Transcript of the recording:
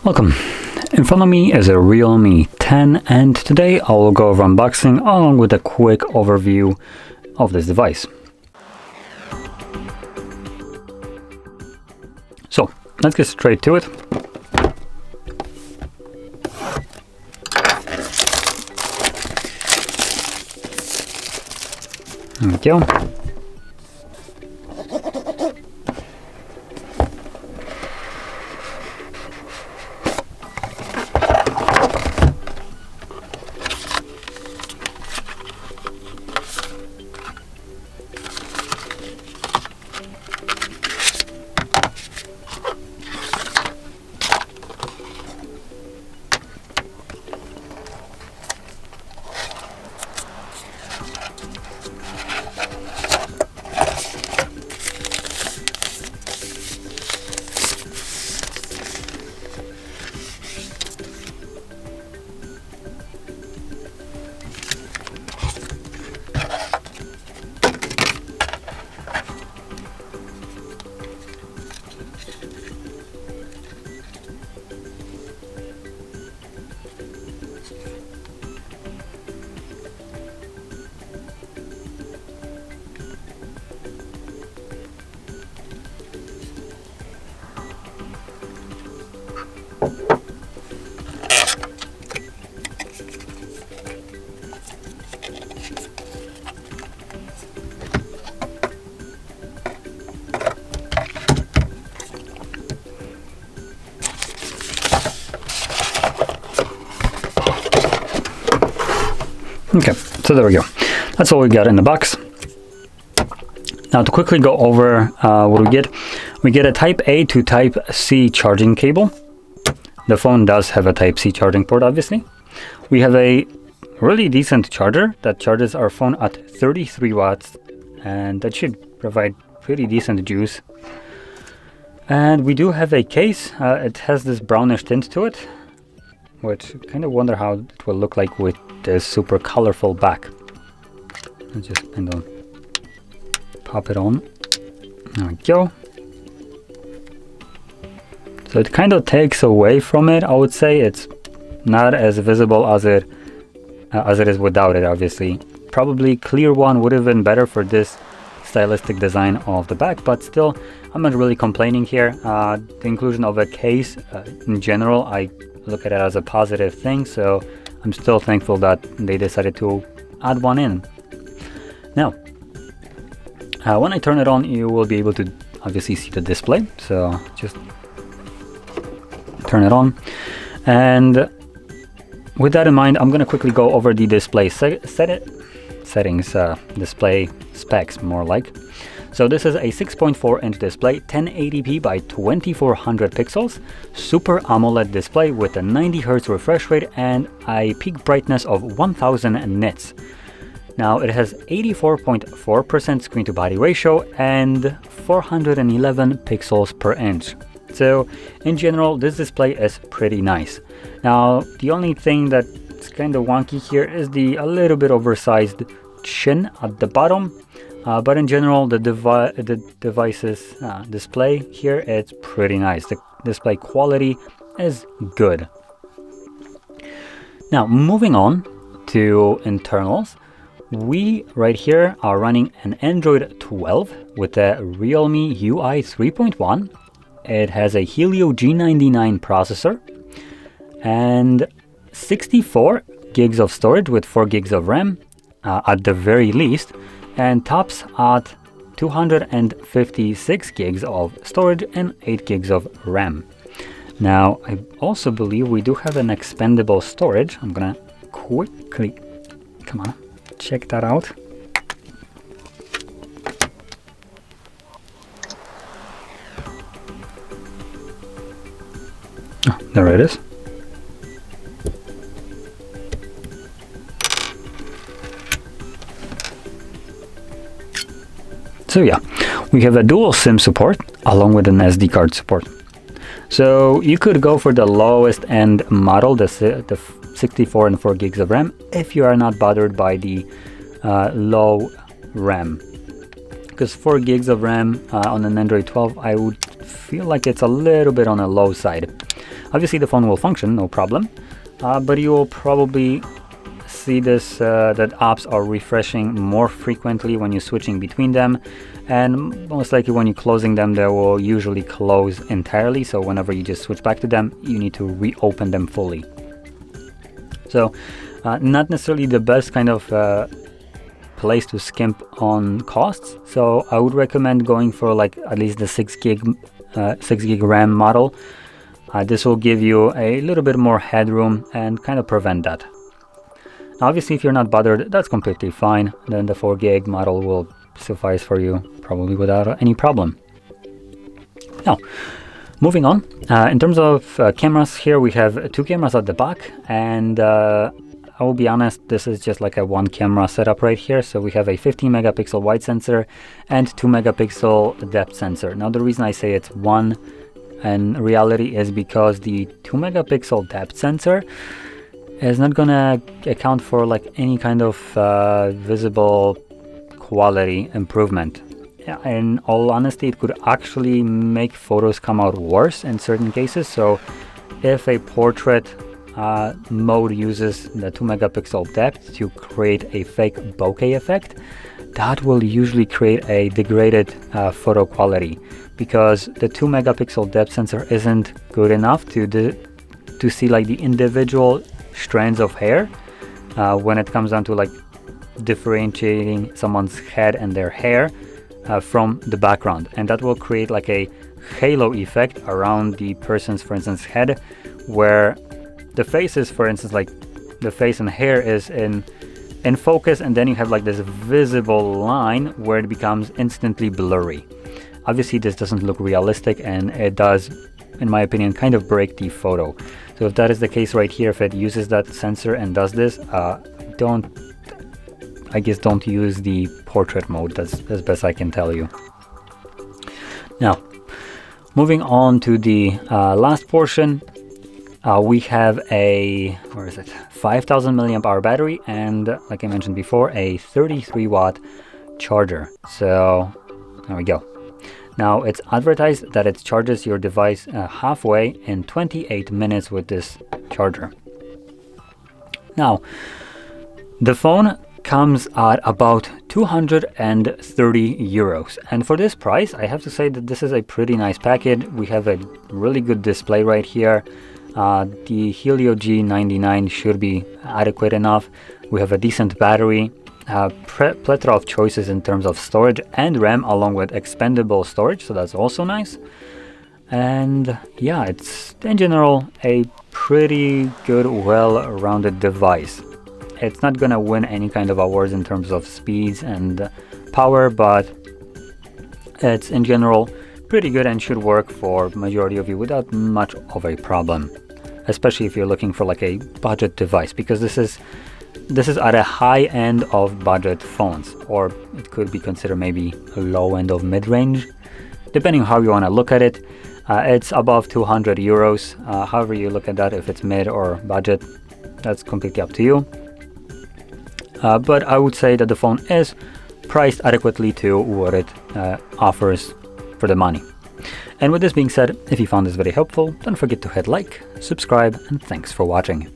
Welcome. In front of me is a Realme 10 and today I will go over unboxing along with a quick overview of this device. So let's get straight to it. There we go. Okay, so there we go. That's all we got in the box. Now to quickly go over what we get a Type A to Type C charging cable. The phone does have a Type C charging port, obviously. We have a really decent charger that charges our phone at 33 watts, and that should provide pretty decent juice. And we do have a case. It has this brownish tint to it, which I kind of wonder how it will look like with this super colorful back. Let's just kind of pop it on. There we go. So it kind of takes away from it. I would say it's not as visible as it is without it, obviously. Probably clear one would have been better for this stylistic design of the back, but still, I'm not really complaining here. The inclusion of a case, in general, I look at it as a positive thing, so I'm still thankful that they decided to add one in. Now, when I turn it on, you will be able to obviously see the display, so just turn it on. And with that in mind, I'm going to quickly go over the display settings, display specs more like. So this is a 6.4 inch display, 1080p by 2400 pixels, Super AMOLED display with a 90 Hz refresh rate and a peak brightness of 1000 nits. Now it has 84.4% screen to body ratio and 411 pixels per inch. So in general, this display is pretty nice. Now the only thing that's kind of wonky here is the a little bit oversized chin at the bottom. But in general, the device's display here, it's pretty nice. The display quality is good. Now, moving on to internals, we right here are running an Android 12 with a Realme UI 3.1. It has a Helio G99 processor and 64 gigs of storage with 4 gigs of RAM at the very least, and tops at 256 gigs of storage and 8 gigs of RAM. Now, I also believe we do have an expandable storage. I'm gonna quickly, come on, check that out. Oh, there it is. So yeah, we have a dual SIM support along with an SD card support. So you could go for the lowest end model, the 64 and 4 gigs of RAM, if you are not bothered by the low RAM. Because 4 gigs of RAM on an Android 12, I would feel like it's a little bit on the low side. Obviously the phone will function, no problem, but you will probably see this that apps are refreshing more frequently when you're switching between them, and most likely when you're closing them, they will usually close entirely. So whenever you just switch back to them, you need to reopen them fully. So not necessarily the best kind of place to skimp on costs. So I would recommend going for like at least the 6 gig RAM model. This will give you a little bit more headroom and kind of prevent that. Now, obviously, if you're not bothered, that's completely fine. Then the 4 gig model will suffice for you, probably without any problem. Now, moving on. In terms of cameras, here we have 2 cameras at the back, and I will be honest, this is just like a 1 camera setup right here. So we have a 15 megapixel wide sensor and 2 megapixel depth sensor. Now, the reason I say it's 1 in reality is because the 2 megapixel depth sensor is not gonna account for like any kind of visible quality improvement. In all honesty, it could actually make photos come out worse in certain cases. So if a portrait mode uses the 2 megapixel depth to create a fake bokeh effect, that will usually create a degraded photo quality, because the 2 megapixel depth sensor isn't good enough to see like the individual strands of hair when it comes down to like differentiating someone's head and their hair from the background, and that will create like a halo effect around the person's, for instance, head, where the face is, for instance, like the face and hair is in focus, and then you have like this visible line where it becomes instantly blurry. Obviously this doesn't look realistic, and it does, in my opinion, kind of break the photo. So if that is the case right here, if it uses that sensor and does this, don't use the portrait mode. That's as best I can tell you. Now, moving on to the last portion, we have a 5,000 milliamp hour battery, and like I mentioned before, a 33 watt charger. So there we go. Now, it's advertised that it charges your device halfway in 28 minutes with this charger. Now, the phone comes at about 230 euros. And for this price, I have to say that this is a pretty nice package. We have a really good display right here. The Helio G99 should be adequate enough. We have a decent battery. Plethora of choices in terms of storage and RAM, along with expandable storage, so that's also nice. And yeah, it's in general a pretty good, well-rounded device. It's not gonna win any kind of awards in terms of speeds and power, but it's in general pretty good and should work for majority of you without much of a problem, especially if you're looking for like a budget device, because this is at a high end of budget phones, or it could be considered maybe a low end of mid-range, depending on how you want to look at it. It's above 200 euros. However you look at that, if it's mid or budget, that's completely up to you. But I would say that the phone is priced adequately to what it offers for the money. And with this being said, if you found this video helpful, don't forget to hit like, subscribe, and thanks for watching.